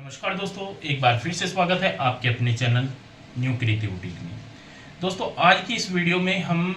नमस्कार दोस्तों, एक बार फिर से स्वागत है आपके अपने चैनल न्यू क्रिएटिव बुटीक में। दोस्तों, आज की इस वीडियो में हम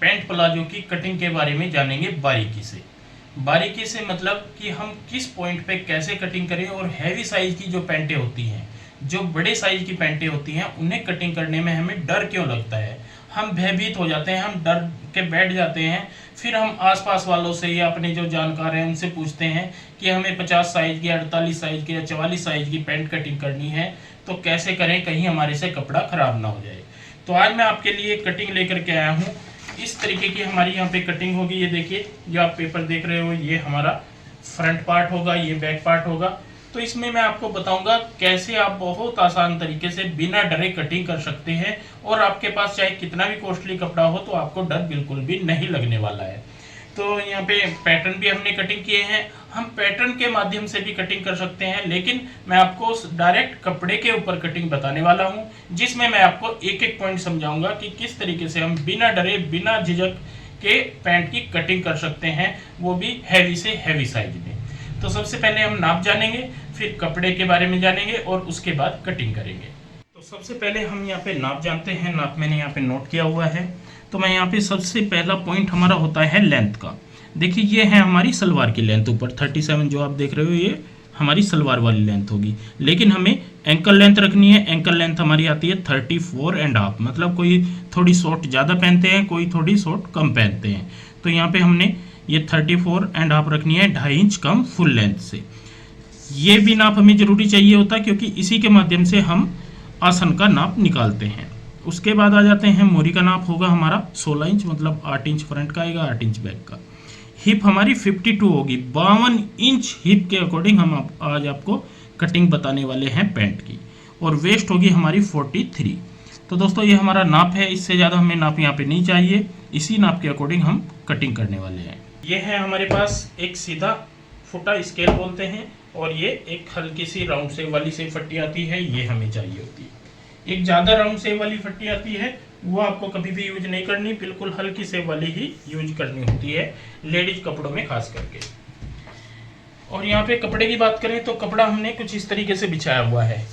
पैंट प्लाजो की कटिंग के बारे में जानेंगे बारीकी से मतलब कि हम किस पॉइंट पे कैसे कटिंग करें और हैवी साइज की जो पैंटें होती हैं, जो बड़े साइज की पैंटें होती हैं, उन्हें कटिंग करने में हमें डर क्यों लगता है। हम भयभीत हो जाते हैं, हम डर के बैठ जाते हैं। फिर हम आसपास वालों से या अपने जो जानकार हैं उनसे पूछते हैं कि हमें 50 साइज की, 48 साइज की या 44 साइज की पैंट कटिंग करनी है, तो कैसे करें, कहीं हमारे से कपड़ा खराब ना हो जाए। तो आज मैं आपके लिए कटिंग लेकर के आया हूँ। इस तरीके की हमारी यहाँ पे कटिंग होगी। ये देखिए, जो आप पेपर देख रहे हो, ये हमारा फ्रंट पार्ट होगा, ये बैक पार्ट होगा। तो इसमें मैं आपको बताऊंगा कैसे आप बहुत आसान तरीके से बिना डरे कटिंग कर सकते हैं, और आपके पास चाहे कितना भी कॉस्टली कपड़ा हो तो आपको डर बिल्कुल भी नहीं लगने वाला है। तो यहाँ पे पैटर्न भी हमने कटिंग किए हैं। हम पैटर्न के माध्यम से भी कटिंग कर सकते हैं, लेकिन मैं आपको डायरेक्ट कपड़े के ऊपर कटिंग बताने वाला हूँ, जिसमें मैं आपको एक एक पॉइंट समझाऊंगा कि किस तरीके से हम बिना डरे, बिना झिझक के पैंट की कटिंग कर सकते हैं, वो भी हैवी से हैवी साइज में। तो सबसे पहले हम नाप जानेंगे, फिर कपड़े के बारे में जानेंगे और उसके बाद कटिंग करेंगे। तो सबसे पहले हम यहाँ पे नाप जानते हैं। नाप मैंने यहाँ पे नोट किया हुआ है। तो मैं यहाँ पे सबसे पहला पॉइंट हमारा होता है लेंथ का। देखिए, ये है हमारी सलवार की लेंथ। ऊपर 37 जो आप देख रहे हो, ये हमारी सलवार वाली लेंथ होगी। लेकिन हमें एंकल लेंथ रखनी है। एंकल लेंथ हमारी आती है 34.5। मतलब कोई थोड़ी शॉर्ट ज़्यादा पहनते हैं, कोई थोड़ी शॉर्ट कम पहनते हैं। तो यहाँ पे हमने ये 34.5 रखनी है, 2.5 इंच कम फुल लेंथ से। ये भी नाप हमें जरूरी चाहिए होता है, क्योंकि इसी के माध्यम से हम आसन का नाप निकालते हैं। उसके बाद आ जाते हैं मोरी का नाप होगा हमारा 16 इंच, मतलब 8 इंच फ्रंट का आएगा, 8 इंच बैक का। हिप हमारी 52 होगी। 52 इंच हिप के अकॉर्डिंग हम आज आपको कटिंग बताने वाले हैं पैंट की। और वेस्ट होगी हमारी 43। तो दोस्तों, ये हमारा नाप है। इससे ज़्यादा हमें नाप यहाँ पे नहीं चाहिए। इसी नाप के अकॉर्डिंग हम कटिंग करने वाले हैं। ये है हमारे पास एक सीधा फुटा स्केल बोलते हैं, और ये एक हल्की सी राउंड शेप वाली सेप फट्टी आती है, ये हमें चाहिए होती है। एक ज़्यादा राउंड शेप वाली फट्टी आती है, वो आपको कभी भी यूज नहीं करनी, बिल्कुल हल्की शेप वाली ही यूज करनी होती है, लेडीज कपड़ों में खास करके। और यहाँ पे कपड़े की बात करें तो कपड़ा हमने कुछ इस तरीके से बिछाया हुआ है।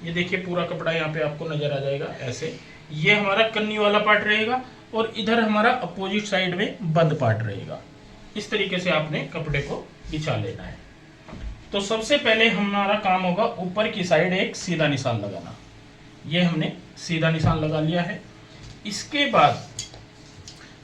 ये देखिए, पूरा कपड़ा यहाँ पे आपको नजर आ जाएगा ऐसे। ये हमारा कन्नी वाला पार्ट रहेगा, और इधर हमारा अपोजिट साइड में बंद पार्ट रहेगा। इस तरीके से आपने कपड़े को बिछा लेना है। तो सबसे पहले हमारा काम होगा ऊपर की साइड एक सीधा निशान लगाना। ये हमने सीधा निशान लगा लिया है। इसके बाद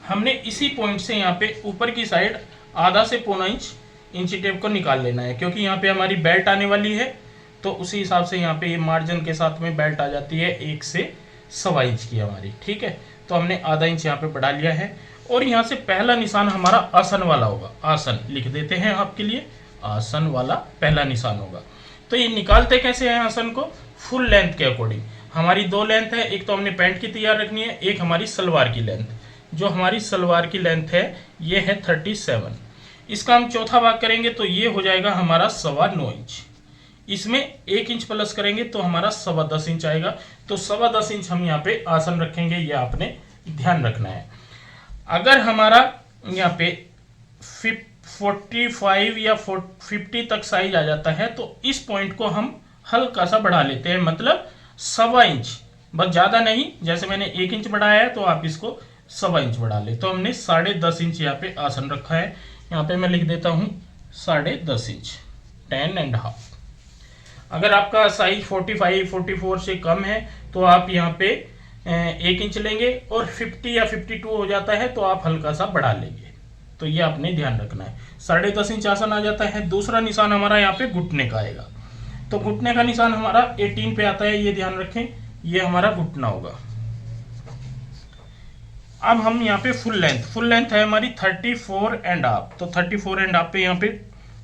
हमने इसी पॉइंट से यहाँ पे ऊपर की साइड आधा से पौना इंच इंची टेप को निकाल लेना है, क्योंकि यहाँ पे हमारी बेल्ट आने वाली है। तो उसी हिसाब से यहाँ पे ये मार्जिन के साथ में बेल्ट आ जाती है 1 से 1.25 इंच की हमारी। ठीक है, तो हमने आधा इंच यहाँ पे बढ़ा लिया है। और यहाँ से पहला निशान हमारा आसन वाला होगा। आसन लिख देते हैं आपके लिए, आसन वाला पहला निशान होगा। तो ये निकालते कैसे हैं आसन को? फुल लेंथ के अकॉर्डिंग। हमारी 2 लेंथ है, एक तो हमने पैंट की तैयार रखनी है, एक हमारी सलवार की लेंथ। जो हमारी सलवार की लेंथ है, ये है 37। इसका हम चौथा भाग करेंगे तो ये हो जाएगा हमारा 9.25 इंच। इसमें 1 इंच प्लस करेंगे तो हमारा 10.25 इंच आएगा। तो 10.25 इंच हम यहाँ पे आसन रखेंगे, ये आपने ध्यान रखना है। अगर हमारा यहाँ पे 45 या 50 तक साइज आ जाता है, तो इस पॉइंट को हम हल्का सा बढ़ा लेते हैं, मतलब 1.25 इंच, बस ज़्यादा नहीं। जैसे मैंने 1 इंच बढ़ाया है, तो आप इसको 1.25 इंच बढ़ा ले। तो हमने 10.5 इंच यहाँ पे आसन रखा है। यहाँ पे मैं लिख देता हूँ 10.5 इंच, 10.5। अगर आपका साइज 45, 44 से कम है, तो आप यहाँ पे 1 इंच लेंगे, और 50 या 52 हो जाता है तो आप हल्का सा बढ़ा लेंगे। तो ये आपने ध्यान रखना है। 10.5 इंच आसन आ जाता है। दूसरा निशान हमारा यहाँ पे घुटने का आएगा। तो घुटने का निशान हमारा 18 पे आता है, ये ध्यान रखें। ये हमारा घुटना होगा। अब हम यहाँ पे फुल लेंथ है हमारी 34.5। तो 34.5 पे यहाँ पे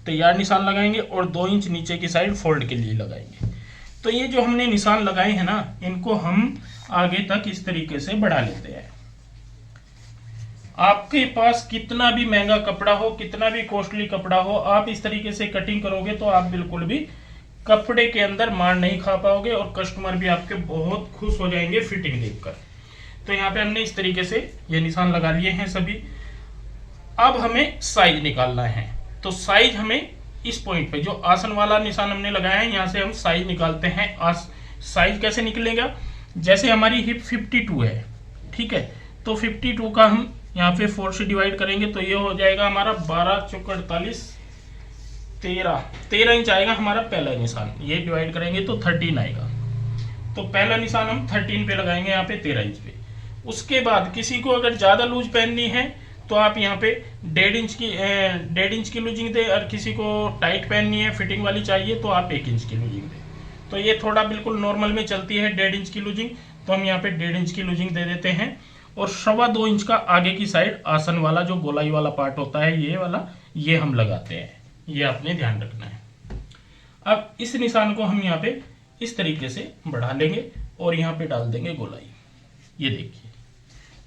तैयार निशान लगाएंगे, और 2 इंच नीचे की साइड फोल्ड के लिए लगाएंगे। तो ये जो हमने निशान लगाए हैं ना, इनको हम आगे तक इस तरीके से बढ़ा लेते हैं। आपके पास कितना भी महंगा कपड़ा हो, कितना भी कॉस्टली कपड़ा हो, आप इस तरीके से कटिंग करोगे तो आप बिल्कुल भी कपड़े के अंदर मार नहीं खा पाओगे, और कस्टमर भी आपके बहुत खुश हो जाएंगे फिटिंग देखकर। तो यहाँ पे हमने इस तरीके से ये निशान लगा लिए हैं सभी। अब हमें साइज निकालना है। तो साइज हमें इस पॉइंट पे जो आसन वाला निशान हमने लगाया है, यहाँ से हम साइज निकालते हैं। साइज कैसे निकलेगा, जैसे हमारी हिप 52 है, ठीक है, तो 52 का हम यहाँ पे 4 से डिवाइड करेंगे तो ये हो जाएगा हमारा 12 चौक 48, 13 इंच आएगा हमारा पहला निशान। ये डिवाइड करेंगे तो 13 आएगा। तो पहला निशान हम 13 पे लगाएंगे, यहाँ पे 13 इंच पे। उसके बाद किसी को अगर ज़्यादा लूज पहननी है तो आप यहाँ पे 1.5 इंच की लूजिंग दे, और किसी को टाइट पहननी है, फिटिंग वाली चाहिए, तो आप 1 इंच की लूजिंग दे। तो ये थोड़ा बिल्कुल नॉर्मल में चलती है 1.5 इंच की लूजिंग, तो हम यहाँ पे 1.5 इंच की लूजिंग दे देते हैं। और 2.25 इंच का आगे की साइड आसन वाला जो गोलाई वाला पार्ट होता है, ये वाला, ये हम लगाते हैं। ये आपने ध्यान रखना है। अब इस निशान को हम यहाँ पे इस तरीके से बढ़ा लेंगे और यहाँ पे डाल देंगे गोलाई। ये देखिए,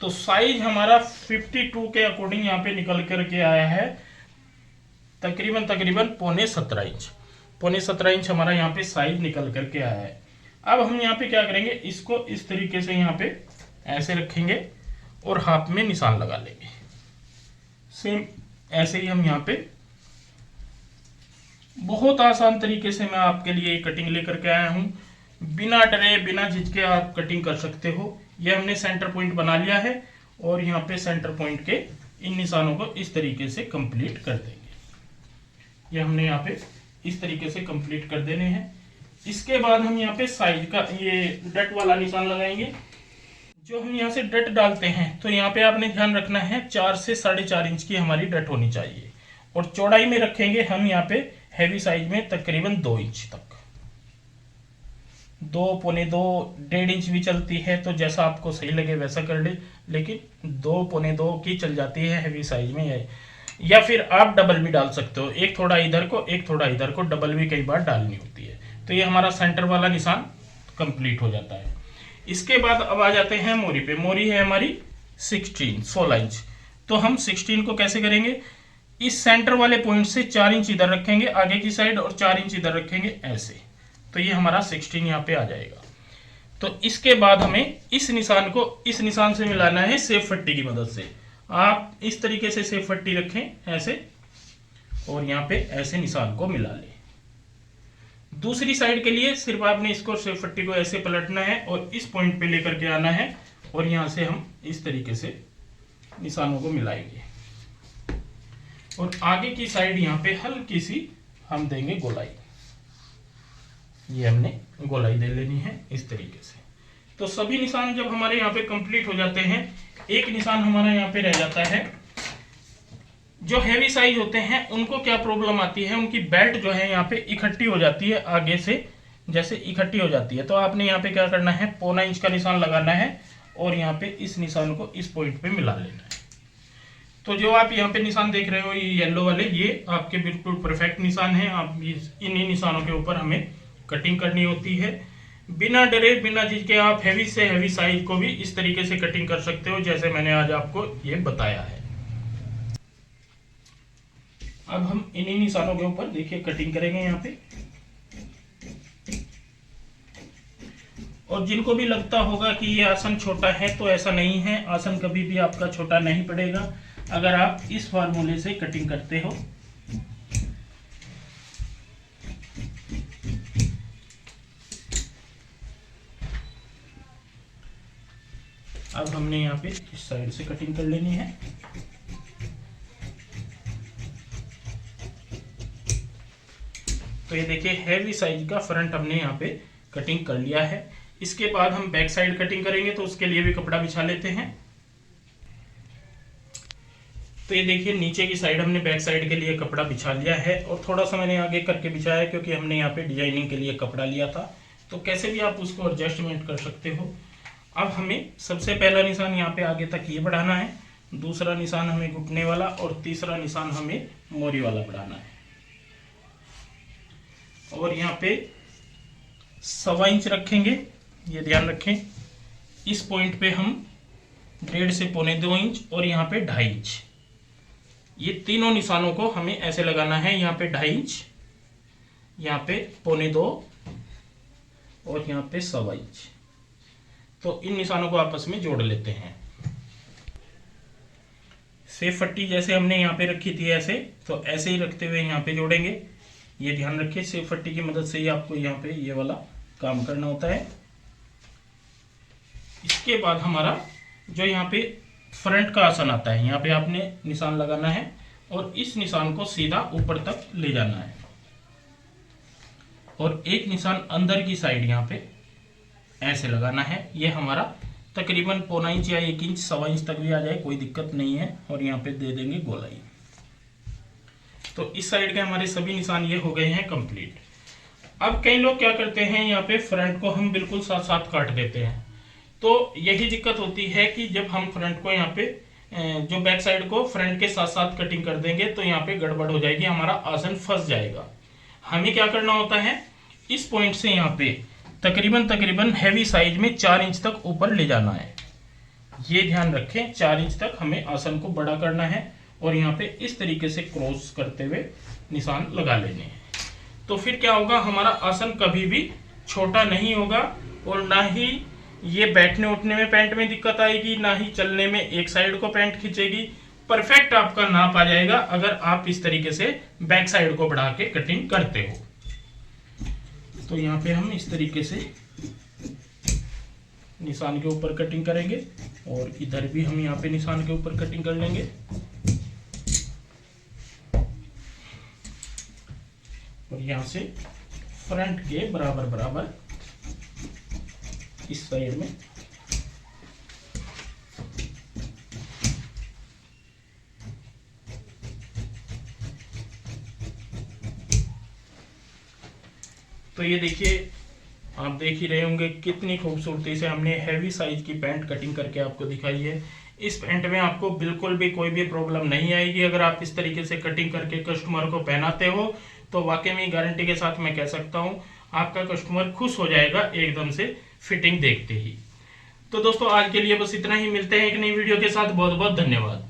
तो साइज हमारा 52 के अकॉर्डिंग यहाँ पे निकल करके आया है, तकरीबन 17.5 इंच हमारा यहाँ पे साइज निकल करके आया है। अब हम यहाँ पे क्या करेंगे, इसको इस तरीके से यहाँ पे ऐसे रखेंगे और हाथ में निशान लगा लेंगे। सेम ऐसे ही हम यहाँ पे बहुत आसान तरीके से मैं आपके लिए कटिंग लेकर के आया हूँ। बिना डरे बिना झिझके आप कटिंग कर सकते हो। ये हमने सेंटर पॉइंट बना लिया है और यहाँ पे सेंटर पॉइंट के इन निशानों को इस तरीके से कंप्लीट कर देंगे। ये हमने यहाँ पे इस तरीके से कंप्लीट कर देने हैं। इसके बाद हम यहाँ पे साइज का ये डट वाला निशान लगाएंगे। जो हम यहाँ से डट डालते हैं तो यहाँ पे आपने ध्यान रखना है 4 से 4.5 इंच की हमारी डट होनी चाहिए, और चौड़ाई में रखेंगे हम यहाँ पे हैवी साइज में तकरीबन 2 इंच तक। 2, पौने 2, 1.5 इंच भी चलती है, तो जैसा आपको सही लगे वैसा कर ले, लेकिन 2, पौने 2 की चल जाती है हैवी साइज में है। या फिर आप डबल भी डाल सकते हो, एक थोड़ा इधर को एक थोड़ा इधर को, डबल भी कई बार डालनी होती है। तो ये हमारा सेंटर वाला निशान कंप्लीट हो जाता है। इसके बाद अब आ जाते हैं मोरी पे। मोरी है हमारी 16 इंच। तो हम 16 को कैसे करेंगे, इस सेंटर वाले पॉइंट से 4 इंच इधर रखेंगे आगे की साइड और 4 इंच इधर रखेंगे ऐसे, तो ये हमारा 16 यहाँ पे आ जाएगा। तो इसके बाद हमें इस निशान को इस निशान से मिलाना है सेफ पट्टी की मदद से। आप इस तरीके से सेफ पट्टी रखें ऐसे, और यहाँ पे ऐसे निशान को मिला लें। दूसरी साइड के लिए सिर्फ आपने इसको सेफ पट्टी को ऐसे पलटना है और इस पॉइंट पे लेकर के आना है, और यहाँ से हम इस तरीके से निशानों को मिलाएंगे। और आगे की साइड यहाँ पे हल्की सी हम देंगे गोलाई। ये हमने गोलाई दे लेनी है इस तरीके से। तो सभी निशान जब हमारे यहाँ पे कंप्लीट हो जाते हैं, एक निशान हमारा यहाँ पे रह जाता है। जो हैवी साइज होते हैं उनको क्या प्रॉब्लम आती है, उनकी बेल्ट जो है यहाँ पे इकट्ठी हो जाती है, आगे से जैसे इकट्ठी हो जाती है। तो आपने यहाँ पे क्या करना है, 1.25 इंच का निशान लगाना है और यहाँ पे इस निशान को इस पॉइंट पे मिला लेना है। तो जो आप यहाँ पे निशान देख रहे हो ये येलो वाले, ये आपके बिल्कुल परफेक्ट निशान है। आप इन्हीं निशानों के ऊपर हमें कटिंग करनी होती है। बिना डरे बिना झिझके आप हैवी से हैवी साइज को भी इस तरीके से कटिंग कर सकते हो, जैसे मैंने आज आपको ये बताया है। अब हम इन्हीं निशानों के ऊपर देखिए कटिंग करेंगे यहाँ पे। और जिनको भी लगता होगा कि ये आसन छोटा है, तो ऐसा नहीं है, आसन कभी भी आपका छोटा नहीं पड़ेगा अगर आप इस फार्मूले से कटिंग करते हो। अब हमने यहाँ पे इस साइड से कटिंग कर लेनी है। तो ये देखिए हैवी साइज का फ्रंट हमने यहाँ पे कटिंग कर लिया है। इसके बाद हम बैक साइड कटिंग करेंगे, तो उसके लिए भी कपड़ा बिछा लेते हैं। तो ये देखिए नीचे की साइड हमने बैक साइड के लिए कपड़ा बिछा लिया है, और थोड़ा सा मैंने आगे करके बिछाया क्योंकि हमने यहाँ पे डिजाइनिंग के लिए कपड़ा लिया था। तो कैसे भी आप उसको एडजस्टमेंट कर सकते हो। अब हमें सबसे पहला निशान यहाँ पे आगे तक ये बढ़ाना है, दूसरा निशान हमें घुटने वाला, और तीसरा निशान हमें मोरी वाला बढ़ाना है। और यहाँ पे 1.25 इंच रखेंगे, ये ध्यान रखें। इस पॉइंट पे हम 1.5 से 1.25 इंच और यहाँ पे 2.5 इंच, ये तीनों निशानों को हमें ऐसे लगाना है। यहाँ पे 2.5 इंच, यहाँ पे 1.25 और यहाँ पे 1.25 इंच। तो इन निशानों को आपस में जोड़ लेते हैं। सेफ पट्टी जैसे हमने यहाँ पे रखी थी ऐसे, तो ऐसे ही रखते हुए यहाँ पे जोड़ेंगे। ये ध्यान रखिए, सेफ पट्टी की मदद से ही आपको यहाँ पे ये वाला काम करना होता है। इसके बाद हमारा जो यहाँ पे फ्रंट का आसन आता है, यहाँ पे आपने निशान लगाना है और इस निशान को सीधा ऊपर तक ले जाना है और एक निशान अंदर की साइड यहाँ पे ऐसे लगाना है। ये हमारा तकरीबन 0.25 इंच या 1 इंच, 1.25 इंच तक भी आ जाए, कोई दिक्कत नहीं है। और यहाँ पे दे देंगे गोलाई। तो इस साइड के हमारे सभी निशान ये हो गए हैं कंप्लीट। अब कई लोग क्या करते हैं, यहाँ पे फ्रंट को हम बिल्कुल साथ साथ काट देते हैं। तो यही दिक्कत होती है कि जब हम फ्रंट को यहाँ पे जो बैक साइड को फ्रंट के साथ साथ कटिंग कर देंगे तो यहाँ पे गड़बड़ हो जाएगी, हमारा आसन फंस जाएगा। हमें क्या करना होता है, इस पॉइंट से यहाँ पे तकरीबन हैवी साइज में 4 इंच तक ऊपर ले जाना है। ये ध्यान रखें, 4 इंच तक हमें आसन को बड़ा करना है और यहाँ पे इस तरीके से क्रॉस करते हुए निशान लगा लेने हैं। तो फिर क्या होगा, हमारा आसन कभी भी छोटा नहीं होगा और ना ही ये बैठने उठने में पैंट में दिक्कत आएगी, ना ही चलने में एक साइड को पैंट खींचेगी। परफेक्ट आपका नाप आ जाएगा अगर आप इस तरीके से बैक साइड को बढ़ा के कटिंग करते हो। तो यहाँ पे हम इस तरीके से निशान के ऊपर कटिंग करेंगे और इधर भी हम यहाँ पे निशान के ऊपर कटिंग कर लेंगे। और यहाँ से फ्रंट के बराबर बराबर इस साइड में तो ये देखिए, आप देख ही रहे होंगे कितनी खूबसूरती से हमने हैवी साइज की पैंट कटिंग करके आपको दिखाई है। इस पैंट में आपको बिल्कुल भी कोई भी प्रॉब्लम नहीं आएगी। अगर आप इस तरीके से कटिंग करके कस्टमर को पहनाते हो तो वाकई में गारंटी के साथ मैं कह सकता हूँ आपका कस्टमर खुश हो जाएगा एकदम से फिटिंग देखते ही। तो दोस्तों आज के लिए बस इतना ही, मिलते हैं एक नई वीडियो के साथ। बहुत बहुत धन्यवाद।